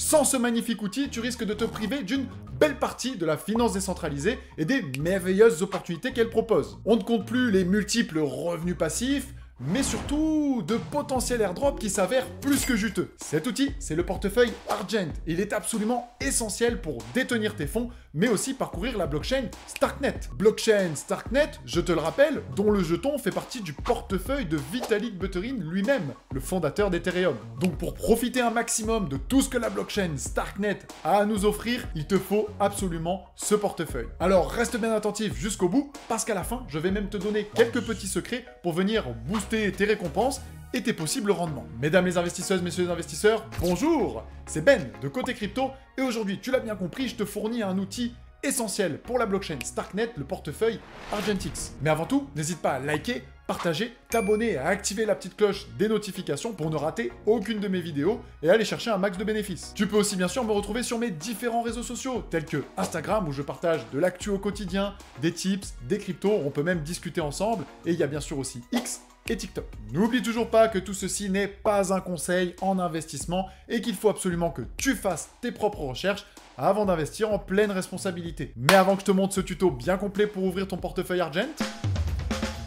Sans ce magnifique outil, tu risques de te priver d'une belle partie de la finance décentralisée et des merveilleuses opportunités qu'elle propose. On ne compte plus les multiples revenus passifs, mais surtout de potentiels airdrops qui s'avèrent plus que juteux. Cet outil, c'est le portefeuille Argent. Il est absolument essentiel pour détenir tes fonds, mais aussi parcourir la blockchain Starknet. Blockchain Starknet, je te le rappelle, dont le jeton fait partie du portefeuille de Vitalik Buterin lui-même, le fondateur d'Ethereum. Donc pour profiter un maximum de tout ce que la blockchain Starknet a à nous offrir, il te faut absolument ce portefeuille. Alors reste bien attentif jusqu'au bout, parce qu'à la fin, je vais même te donner quelques petits secrets pour venir booster tes récompenses et tes possibles rendements. Mesdames les investisseuses, messieurs les investisseurs, bonjour! C'est Ben de Côté Crypto et aujourd'hui, tu l'as bien compris, je te fournis un outil essentiel pour la blockchain Starknet, le portefeuille Argentix. Mais avant tout, n'hésite pas à liker, partager, t'abonner et à activer la petite cloche des notifications pour ne rater aucune de mes vidéos et aller chercher un max de bénéfices. Tu peux aussi bien sûr me retrouver sur mes différents réseaux sociaux, tels que Instagram où je partage de l'actu au quotidien, des tips, des cryptos, on peut même discuter ensemble, et il y a bien sûr aussi X et TikTok. N'oublie toujours pas que tout ceci n'est pas un conseil en investissement et qu'il faut absolument que tu fasses tes propres recherches avant d'investir en pleine responsabilité. Mais avant que je te montre ce tuto bien complet pour ouvrir ton portefeuille Argent,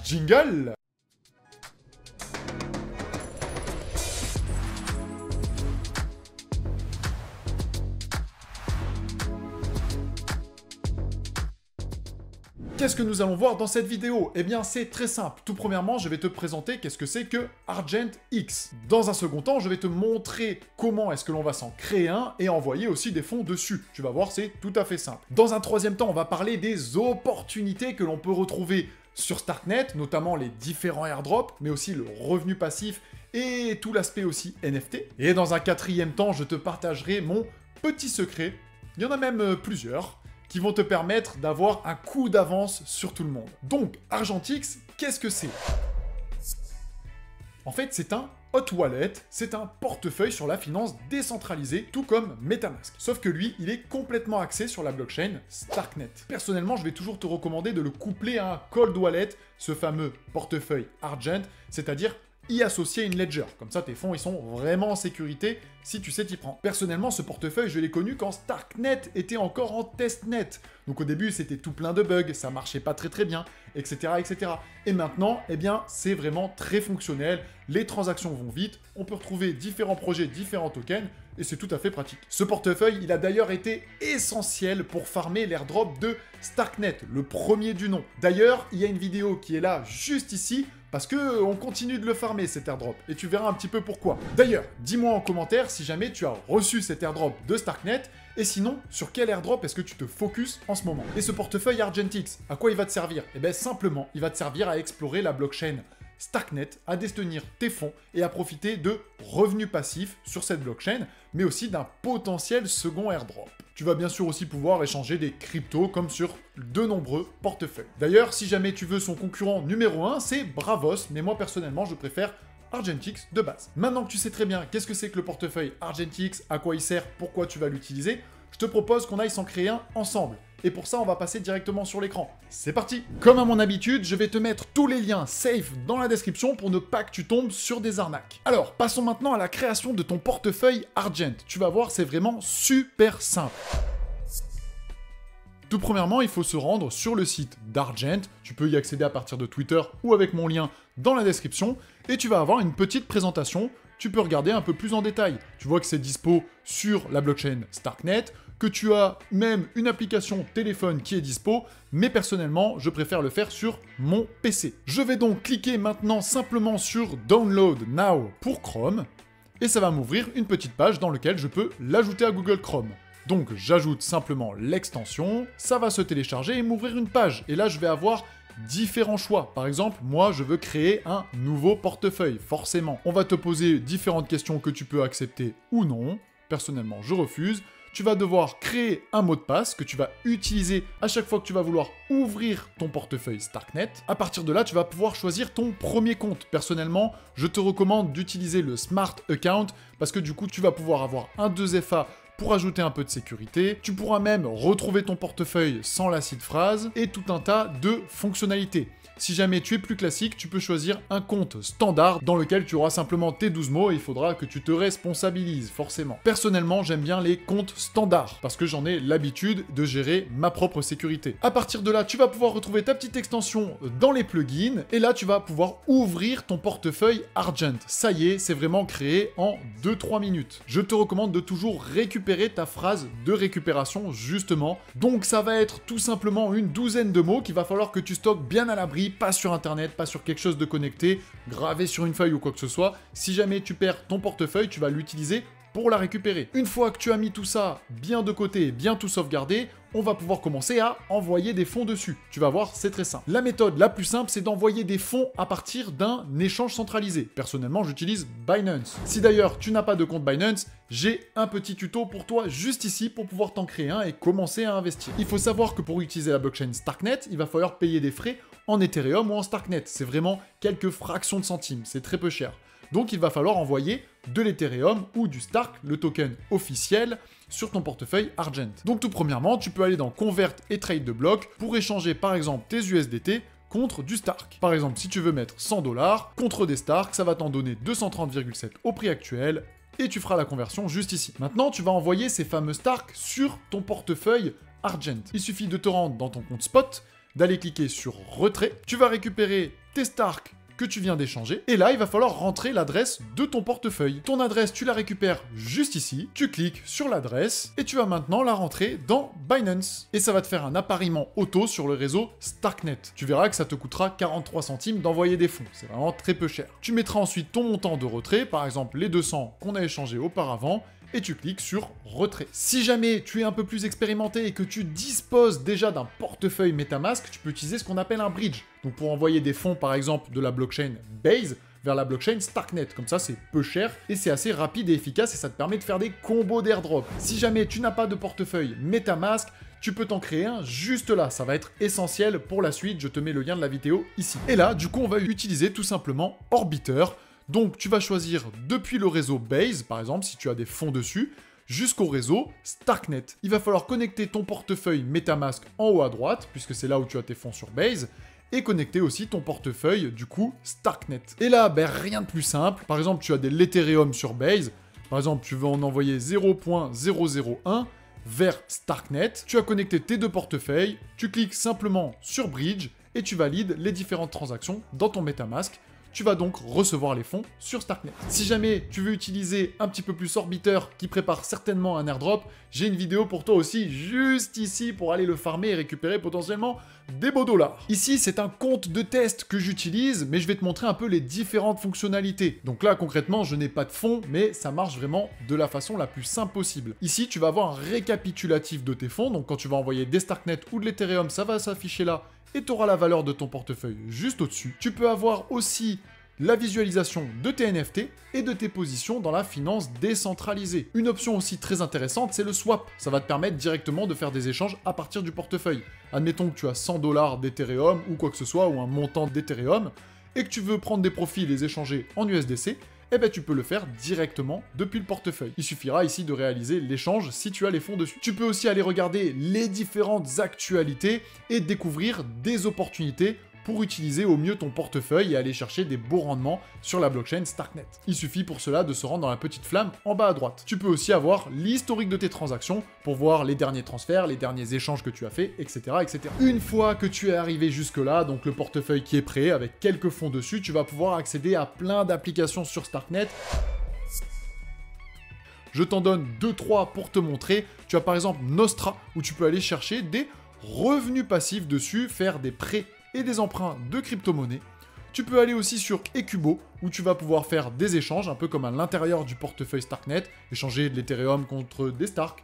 jingle! Qu'est-ce que nous allons voir dans cette vidéo? Eh bien, c'est très simple. Tout premièrement, je vais te présenter qu'est-ce que c'est que Argentix. Dans un second temps, je vais te montrer comment est-ce que l'on va s'en créer un et envoyer aussi des fonds dessus. Tu vas voir, c'est tout à fait simple. Dans un troisième temps, on va parler des opportunités que l'on peut retrouver sur Starknet, notamment les différents airdrops, mais aussi le revenu passif et tout l'aspect aussi NFT. Et dans un quatrième temps, je te partagerai mon petit secret. Il y en a même plusieurs qui vont te permettre d'avoir un coup d'avance sur tout le monde. Donc, Argentix, qu'est-ce que c'est? En fait, c'est un hot wallet, c'est un portefeuille sur la finance décentralisée, tout comme MetaMask. Sauf que lui, il est complètement axé sur la blockchain Starknet. Personnellement, je vais toujours te recommander de le coupler à un cold wallet, ce fameux portefeuille Argent, c'est-à-dire y associer une ledger. Comme ça, tes fonds, ils sont vraiment en sécurité si tu sais t'y prendre. Personnellement, ce portefeuille, je l'ai connu quand Starknet était encore en testnet. Donc au début, c'était tout plein de bugs, ça marchait pas très bien, etc., etc. Et maintenant, eh bien, c'est vraiment très fonctionnel, les transactions vont vite, on peut retrouver différents projets, différents tokens, et c'est tout à fait pratique. Ce portefeuille, il a d'ailleurs été essentiel pour farmer l'airdrop de Starknet, le premier du nom. D'ailleurs, il y a une vidéo qui est là, juste ici, parce que on continue de le farmer cet airdrop, et tu verras un petit peu pourquoi. D'ailleurs, dis-moi en commentaire si jamais tu as reçu cet airdrop de Starknet, et sinon, sur quel airdrop est-ce que tu te focuses en ce moment? Et ce portefeuille Argentix, à quoi il va te servir? Eh bien simplement, il va te servir à explorer la blockchain Starknet, à détenir tes fonds et à profiter de revenus passifs sur cette blockchain, mais aussi d'un potentiel second airdrop. Tu vas bien sûr aussi pouvoir échanger des cryptos comme sur de nombreux portefeuilles. D'ailleurs, si jamais tu veux son concurrent numéro 1, c'est Bravos, mais moi personnellement, je préfère Argentix de base. Maintenant que tu sais très bien qu'est-ce que c'est que le portefeuille Argentix, à quoi il sert, pourquoi tu vas l'utiliser, je te propose qu'on aille s'en créer un ensemble. Et pour ça, on va passer directement sur l'écran. C'est parti! Comme à mon habitude, je vais te mettre tous les liens safe dans la description pour ne pas que tu tombes sur des arnaques. Alors, passons maintenant à la création de ton portefeuille Argent. Tu vas voir, c'est vraiment super simple. Tout premièrement, il faut se rendre sur le site d'Argent. Tu peux y accéder à partir de Twitter ou avec mon lien dans la description. Et tu vas avoir une petite présentation. Tu peux regarder un peu plus en détail. Tu vois que c'est dispo sur la blockchain Starknet, que tu as même une application téléphone qui est dispo, mais personnellement, je préfère le faire sur mon PC. Je vais donc cliquer maintenant simplement sur Download Now pour Chrome, et ça va m'ouvrir une petite page dans laquelle je peux l'ajouter à Google Chrome. Donc j'ajoute simplement l'extension, ça va se télécharger et m'ouvrir une page, et là je vais avoir différents choix. Par exemple, moi, je veux créer un nouveau portefeuille, forcément. On va te poser différentes questions que tu peux accepter ou non. Personnellement, je refuse. Tu vas devoir créer un mot de passe que tu vas utiliser à chaque fois que tu vas vouloir ouvrir ton portefeuille Starknet. À partir de là, tu vas pouvoir choisir ton premier compte. Personnellement, je te recommande d'utiliser le Smart Account parce que du coup, tu vas pouvoir avoir un 2FA pour ajouter un peu de sécurité. Tu pourras même retrouver ton portefeuille sans la seed phrase et tout un tas de fonctionnalités. Si jamais tu es plus classique, tu peux choisir un compte standard dans lequel tu auras simplement tes 12 mots et il faudra que tu te responsabilises, forcément. Personnellement, j'aime bien les comptes standards parce que j'en ai l'habitude de gérer ma propre sécurité. À partir de là, tu vas pouvoir retrouver ta petite extension dans les plugins et là, tu vas pouvoir ouvrir ton portefeuille Argent. Ça y est, c'est vraiment créé en 2-3 minutes. Je te recommande de toujours récupérer ta phrase de récupération, justement. Donc, ça va être tout simplement une douzaine de mots qu'il va falloir que tu stockes bien à l'abri, pas sur internet, pas sur quelque chose de connecté, gravé sur une feuille ou quoi que ce soit. Si jamais tu perds ton portefeuille, tu vas l'utiliser pour la récupérer. Une fois que tu as mis tout ça bien de côté, bien tout sauvegardé, on va pouvoir commencer à envoyer des fonds dessus. Tu vas voir, c'est très simple. La méthode la plus simple, c'est d'envoyer des fonds à partir d'un échange centralisé. Personnellement, j'utilise Binance. Si d'ailleurs tu n'as pas de compte Binance, j'ai un petit tuto pour toi juste ici pour pouvoir t'en créer un et commencer à investir. Il faut savoir que pour utiliser la blockchain Starknet, il va falloir payer des frais en Ethereum ou en Starknet. C'est vraiment quelques fractions de centimes, c'est très peu cher. Donc il va falloir envoyer de l'Ethereum ou du Stark, le token officiel, sur ton portefeuille Argent. Donc tout premièrement, tu peux aller dans Convert et Trade de bloc pour échanger par exemple tes USDT contre du Stark. Par exemple, si tu veux mettre 100 $ contre des Stark, ça va t'en donner 230,7 au prix actuel et tu feras la conversion juste ici. Maintenant, tu vas envoyer ces fameux Stark sur ton portefeuille Argent. Il suffit de te rendre dans ton compte spot, d'aller cliquer sur retrait, tu vas récupérer tes Stark que tu viens d'échanger, et là, il va falloir rentrer l'adresse de ton portefeuille. Ton adresse, tu la récupères juste ici, tu cliques sur l'adresse, et tu vas maintenant la rentrer dans Binance. Et ça va te faire un appariement auto sur le réseau Starknet. Tu verras que ça te coûtera 43 centimes d'envoyer des fonds, c'est vraiment très peu cher. Tu mettras ensuite ton montant de retrait, par exemple les 200 qu'on a échangés auparavant, et tu cliques sur retrait. Si jamais tu es un peu plus expérimenté et que tu disposes déjà d'un portefeuille MetaMask, tu peux utiliser ce qu'on appelle un bridge. Donc pour envoyer des fonds par exemple de la blockchain Base vers la blockchain Starknet. Comme ça, c'est peu cher et c'est assez rapide et efficace et ça te permet de faire des combos d'airdrop. Si jamais tu n'as pas de portefeuille MetaMask, tu peux t'en créer un juste là. Ça va être essentiel pour la suite. Je te mets le lien de la vidéo ici. Et là, du coup, on va utiliser tout simplement Orbiter. Donc, tu vas choisir depuis le réseau Base, par exemple, si tu as des fonds dessus, jusqu'au réseau Starknet. Il va falloir connecter ton portefeuille MetaMask en haut à droite, puisque c'est là où tu as tes fonds sur Base, et connecter aussi ton portefeuille, du coup, Starknet. Et là, rien de plus simple. Par exemple, tu as des l'Ethereum sur Base. Par exemple, tu veux en envoyer 0.001 vers Starknet. Tu as connecté tes deux portefeuilles, tu cliques simplement sur Bridge, et tu valides les différentes transactions dans ton MetaMask. Tu vas donc recevoir les fonds sur Starknet. Si jamais tu veux utiliser un petit peu plus Orbiter qui prépare certainement un airdrop, j'ai une vidéo pour toi aussi juste ici pour aller le farmer et récupérer potentiellement des beaux dollars. Ici, c'est un compte de test que j'utilise, mais je vais te montrer un peu les différentes fonctionnalités. Donc là, concrètement, je n'ai pas de fonds, mais ça marche vraiment de la façon la plus simple possible. Ici, tu vas avoir un récapitulatif de tes fonds, donc quand tu vas envoyer des Starknet ou de l'Ethereum, ça va s'afficher là, et tu auras la valeur de ton portefeuille juste au-dessus. Tu peux avoir aussi la visualisation de tes NFT et de tes positions dans la finance décentralisée. Une option aussi très intéressante, c'est le swap. Ça va te permettre directement de faire des échanges à partir du portefeuille. Admettons que tu as 100 $ d'Ethereum ou quoi que ce soit, ou un montant d'Ethereum, et que tu veux prendre des profits et les échanger en USDC, eh ben tu peux le faire directement depuis le portefeuille. Il suffira ici de réaliser l'échange si tu as les fonds dessus. Tu peux aussi aller regarder les différentes actualités et découvrir des opportunités pour utiliser au mieux ton portefeuille et aller chercher des beaux rendements sur la blockchain Starknet. Il suffit pour cela de se rendre dans la petite flamme en bas à droite. Tu peux aussi avoir l'historique de tes transactions pour voir les derniers transferts, les derniers échanges que tu as fait, etc., etc. Une fois que tu es arrivé jusque-là, donc le portefeuille qui est prêt avec quelques fonds dessus, tu vas pouvoir accéder à plein d'applications sur Starknet. Je t'en donne 2-3 pour te montrer. Tu as par exemple Nostra, où tu peux aller chercher des revenus passifs dessus, faire des prêts et des emprunts de crypto-monnaies. Tu peux aller aussi sur Ecubo, où tu vas pouvoir faire des échanges, un peu comme à l'intérieur du portefeuille Starknet, échanger de l'Ethereum contre des Stark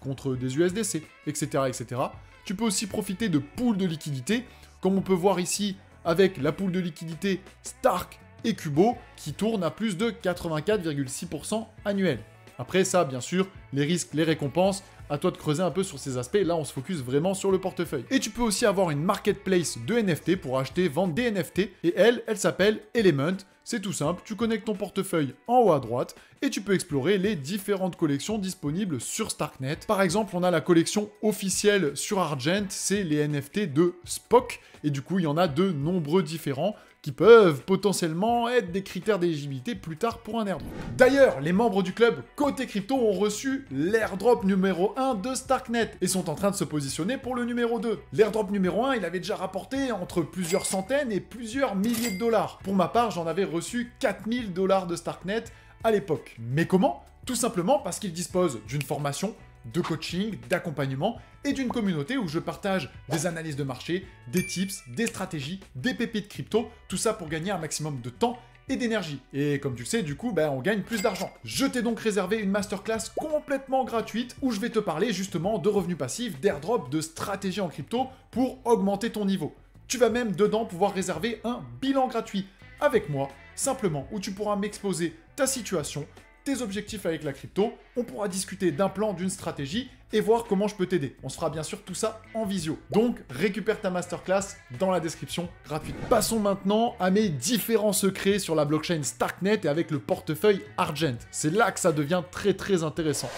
contre des USDC, etc., etc. Tu peux aussi profiter de pools de liquidité, comme on peut voir ici avec la pool de liquidité Stark Ecubo, qui tourne à plus de 84,6% annuel. Après ça, bien sûr, les risques, les récompenses, à toi de creuser un peu sur ces aspects. Là, on se focus vraiment sur le portefeuille. Et tu peux aussi avoir une marketplace de NFT pour acheter, vendre des NFT. Et elle s'appelle Element. C'est tout simple, tu connectes ton portefeuille en haut à droite et tu peux explorer les différentes collections disponibles sur Starknet. Par exemple, on a la collection officielle sur Argent, c'est les NFT de Spock, et du coup, il y en a de nombreux différents qui peuvent potentiellement être des critères d'éligibilité plus tard pour un airdrop. D'ailleurs, les membres du club Côté Crypto ont reçu l'airdrop numéro 1 de Starknet et sont en train de se positionner pour le numéro 2. L'airdrop numéro 1, il avait déjà rapporté entre plusieurs centaines et plusieurs milliers de dollars. Pour ma part, j'en avais reçu 4000 $ de Starknet à l'époque. Mais comment? Tout simplement parce qu'il dispose d'une formation, de coaching, d'accompagnement et d'une communauté où je partage des analyses de marché, des tips, des stratégies, des pépites crypto, tout ça pour gagner un maximum de temps et d'énergie. Et comme tu le sais, du coup, on gagne plus d'argent. Je t'ai donc réservé une masterclass complètement gratuite où je vais te parler justement de revenus passifs, d'airdrop, de stratégie en crypto pour augmenter ton niveau. Tu vas même dedans pouvoir réserver un bilan gratuit avec moi, simplement, où tu pourras m'exposer ta situation, tes objectifs avec la crypto, on pourra discuter d'un plan, d'une stratégie et voir comment je peux t'aider. On se fera bien sûr tout ça en visio. Donc, récupère ta masterclass dans la description gratuite. Passons maintenant à mes différents secrets sur la blockchain Starknet et avec le portefeuille Argent. C'est là que ça devient très intéressant.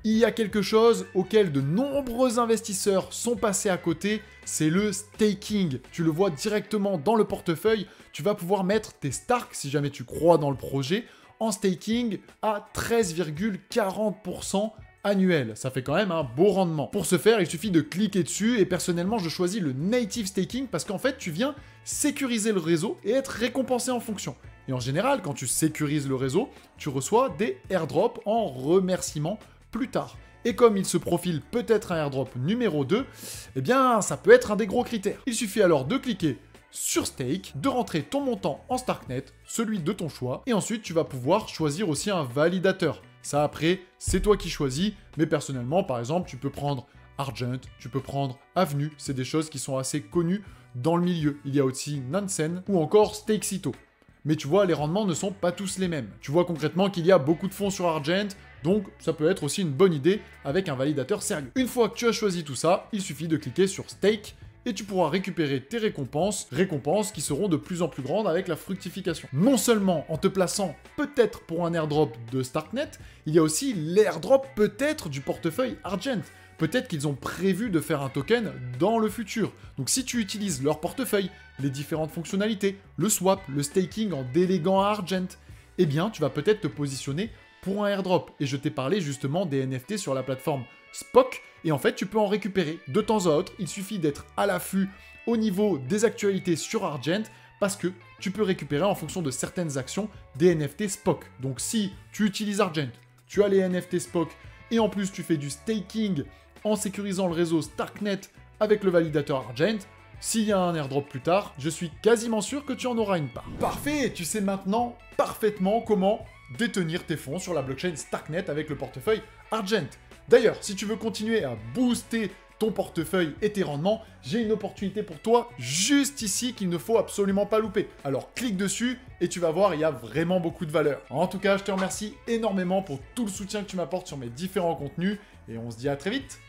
Il y a quelque chose auquel de nombreux investisseurs sont passés à côté, c'est le staking. Tu le vois directement dans le portefeuille, tu vas pouvoir mettre tes Stark, si jamais tu crois dans le projet, en staking à 13,40% annuel. Ça fait quand même un beau rendement. Pour ce faire, il suffit de cliquer dessus et personnellement, je choisis le native staking parce qu'en fait, tu viens sécuriser le réseau et être récompensé en fonction. Et en général, quand tu sécurises le réseau, tu reçois des airdrops en remerciement plus tard. Et comme il se profile peut-être un airdrop numéro 2, eh bien ça peut être un des gros critères. Il suffit alors de cliquer sur Stake, de rentrer ton montant en Starknet, celui de ton choix, et ensuite tu vas pouvoir choisir aussi un validateur. Ça après, c'est toi qui choisis, mais personnellement par exemple tu peux prendre Argent, tu peux prendre Avenue, c'est des choses qui sont assez connues dans le milieu. Il y a aussi Nansen ou encore Stakesito. Mais tu vois, les rendements ne sont pas tous les mêmes. Tu vois concrètement qu'il y a beaucoup de fonds sur Argent, donc ça peut être aussi une bonne idée avec un validateur sérieux. Une fois que tu as choisi tout ça, il suffit de cliquer sur Stake et tu pourras récupérer tes récompenses qui seront de plus en plus grandes avec la fructification. Non seulement en te plaçant peut-être pour un airdrop de Starknet, il y a aussi l'airdrop peut-être du portefeuille Argent. Peut-être qu'ils ont prévu de faire un token dans le futur. Donc si tu utilises leur portefeuille, les différentes fonctionnalités, le swap, le staking en déléguant à Argent, eh bien tu vas peut-être te positionner pour un airdrop. Et je t'ai parlé justement des NFT sur la plateforme Spock, et en fait tu peux en récupérer de temps à autre. Il suffit d'être à l'affût au niveau des actualités sur Argent, parce que tu peux récupérer en fonction de certaines actions des NFT Spock. Donc si tu utilises Argent, tu as les NFT Spock, et en plus tu fais du staking en sécurisant le réseau Starknet avec le validateur Argent, s'il y a un airdrop plus tard, je suis quasiment sûr que tu en auras une part. Parfait, tu sais maintenant parfaitement comment détenir tes fonds sur la blockchain Starknet avec le portefeuille Argent. D'ailleurs, si tu veux continuer à booster ton portefeuille et tes rendements, j'ai une opportunité pour toi juste ici qu'il ne faut absolument pas louper. Alors clique dessus et tu vas voir, il y a vraiment beaucoup de valeur. En tout cas, je te remercie énormément pour tout le soutien que tu m'apportes sur mes différents contenus et on se dit à très vite.